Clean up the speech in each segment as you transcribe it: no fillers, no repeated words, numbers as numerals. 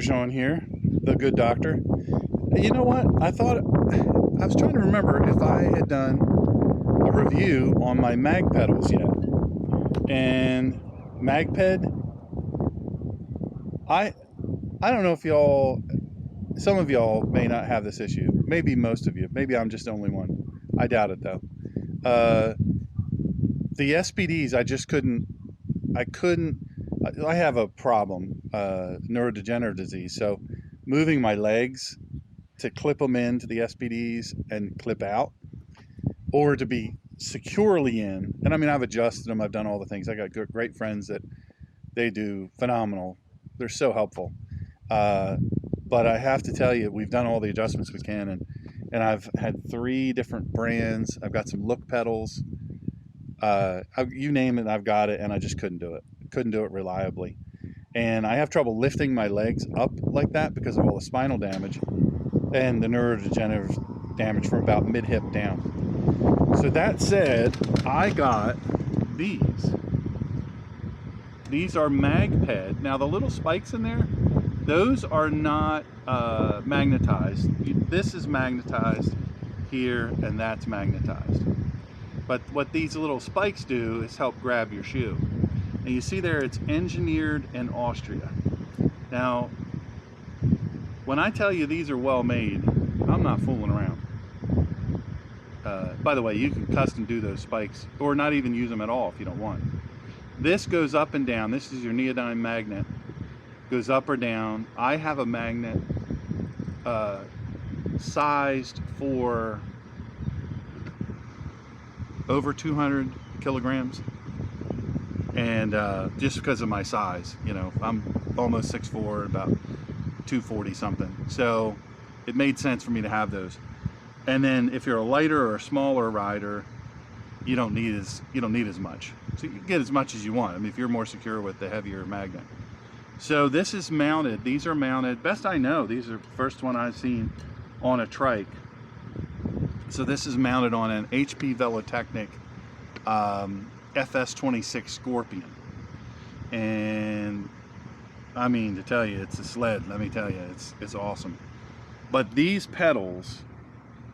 Sean here, the good doctor. You know what? I was trying to remember if I had done a review on my mag pedals yet. And MagPed, I don't know if some of y'all may not have this issue. Maybe most of you. Maybe I'm just the only one. I doubt it though. The SPDs, I have a problem, neurodegenerative disease. So moving my legs to clip them into the SPDs and clip out, or to be securely in. And I mean, I've adjusted them. I've done all the things. I got great friends that they do phenomenal. They're so helpful. But I have to tell you, we've done all the adjustments we can, and I've had 3 different brands. I've got some look pedals. You name it, I've got it, and I just couldn't do it. Couldn't do it reliably. And I have trouble lifting my legs up like that because of all the spinal damage and the neurodegenerative damage from about mid-hip down. So that said, I got these. These are MagPed. Now the little spikes in there, those are not magnetized. This is magnetized here, and that's magnetized. But what these little spikes do is help grab your shoe. And you see there, it's engineered in Austria. Now, when I tell you these are well made, I'm not fooling around. By the way, you can custom do those spikes, or not even use them at all if you don't want. This goes up and down. This is your neodyne magnet. Goes up or down. I have a magnet sized for over 200 kilograms, and just because of my size, you know, I'm almost 6'4", about 240 something, so it made sense for me to have those. And then if you're a lighter or a smaller rider, you don't need as much, so you can get as much as you want. I mean, if you're more secure with the heavier magnet. So this is mounted. These are mounted, best I know, these are the first one I've seen on a trike. So this is mounted on an HP Velotechnik FS26 Scorpion. And I mean, to tell you, it's a sled, let me tell you, it's awesome. But these pedals,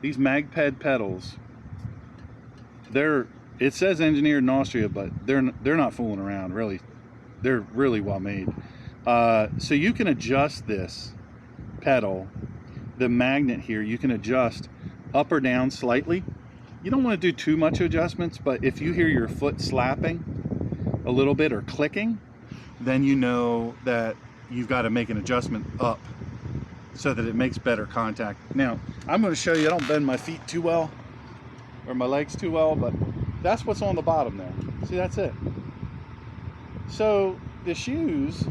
these MagPed pedals, it says engineered in Austria, but they're not fooling around, really. They're really well made. So you can adjust this pedal, the magnet here, you can adjust up or down slightly. You don't want to do too much adjustments, but if you hear your foot slapping a little bit or clicking, then you know that you've got to make an adjustment up so that it makes better contact. Now, I'm going to show you, I don't bend my feet too well or my legs too well, but that's what's on the bottom there. See, that's it. So the shoes,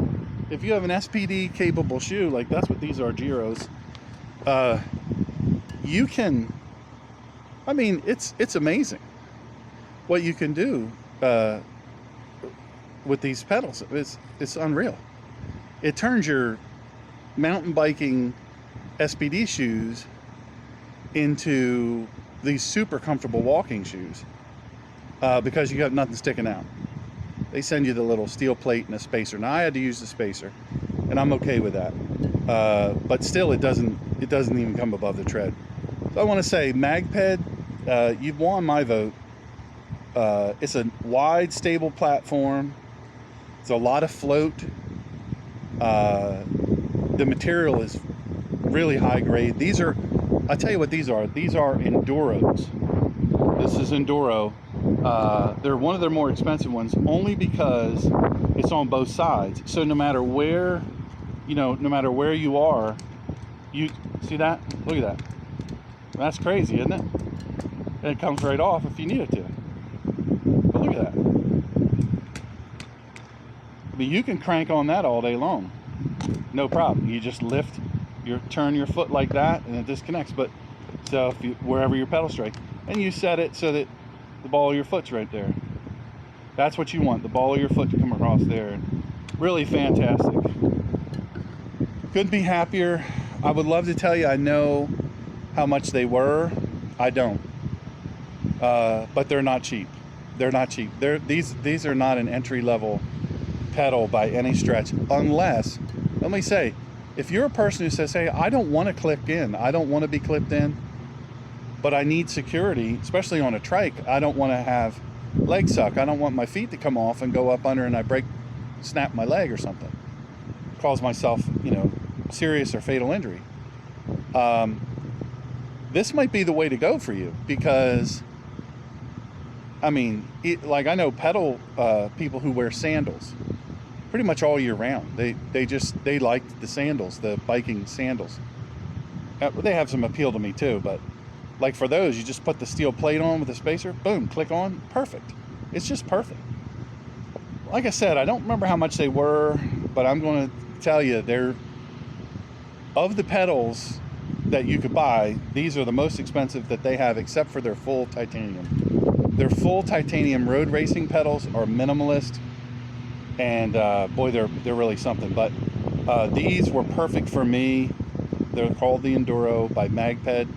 if you have an SPD capable shoe, like that's what these are, Giros, you can, I mean, it's amazing what you can do with these pedals. It's unreal. It turns your mountain biking SPD shoes into these super comfortable walking shoes because you have nothing sticking out. They send you the little steel plate and a spacer. Now I had to use the spacer, and I'm okay with that. But still, it doesn't even come above the tread. So I want to say, MagPed, you've won my vote. It's a wide, stable platform. It's a lot of float. The material is really high grade. These are, I'll tell you what these are. These are Enduros. This is Enduro. They're one of their more expensive ones, only because it's on both sides. So no matter where, no matter where you are, you see that? Look at that. That's crazy, isn't it? And it comes right off if you need it to. But look at that. I mean, you can crank on that all day long. No problem. You just turn your foot like that, and it disconnects. But so wherever your pedal strike, and you set it so that the ball of your foot's right there. That's what you want, the ball of your foot to come across there. Really fantastic. Couldn't be happier. I would love to tell you I know how much they were. I don't. But they're not cheap. They're not cheap. These are not an entry-level pedal by any stretch, unless, let me say, If you're a person who says, hey, I don't want to clip in, I don't want to be clipped in, but I need security, especially on a trike. I don't want to have leg suck. I don't want my feet to come off and go up under and I snap my leg or something, cause myself, serious or fatal injury. This might be the way to go for you, because I know pedal people who wear sandals pretty much all year round. They like the sandals, the biking sandals. They have some appeal to me too, but like for those, you just put the steel plate on with a spacer, boom, click on, perfect. It's just perfect. Like I said, I don't remember how much they were, but I'm going to tell you, they're, of the pedals that you could buy, these are the most expensive that they have, except for their full titanium. Their full titanium road racing pedals are minimalist, and boy, they're really something. But these were perfect for me. They're called the Enduro by MagPed.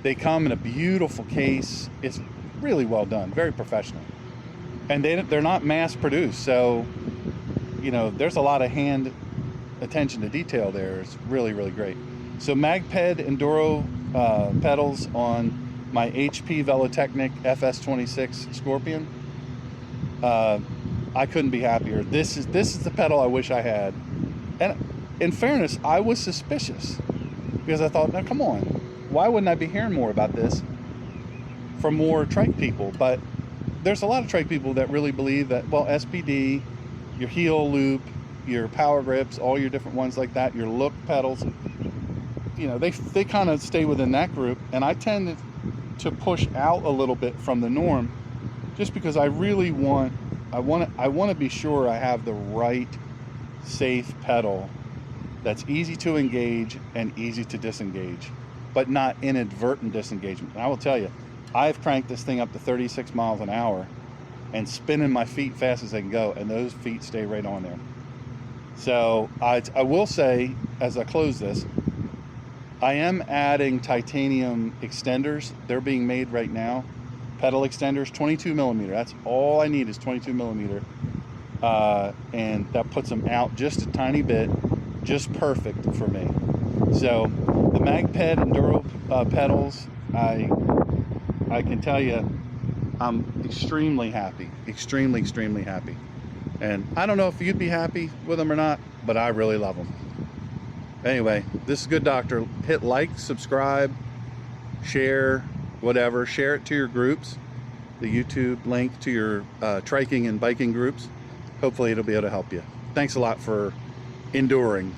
They come in a beautiful case. It's really well done, very professional. And they're not mass produced, so there's a lot of hand attention to detail there. It's really, really great. So MagPed Enduro pedals on my HP Velotechnik FS26 Scorpion. I couldn't be happier. This is the pedal I wish I had. And in fairness, I was suspicious, because I thought, now come on, why wouldn't I be hearing more about this from more trike people? But there's a lot of trike people that really believe that, well, SPD, your heel loop, your power grips, all your different ones like that, your look pedals, they kind of stay within that group. And I tend to push out a little bit from the norm, just because I really want to be sure I have the right safe pedal that's easy to engage and easy to disengage, but not inadvertent disengagement. And I will tell you, I've cranked this thing up to 36 miles an hour and spinning my feet fast as they can go, and those feet stay right on there. So I will say, as I close this, I am adding titanium extenders. They're being made right now. Pedal extenders, 22 millimeter. That's all I need is 22 millimeter. And that puts them out just a tiny bit, just perfect for me. So the MagPed Enduro pedals, I can tell you, I'm extremely happy, extremely happy. And I don't know if you'd be happy with them or not, but I really love them. Anyway, this is Good Doctor. Hit like, subscribe, share, whatever. Share it to your groups, the YouTube link to your triking and biking groups. Hopefully it'll be able to help you. Thanks a lot for enduring.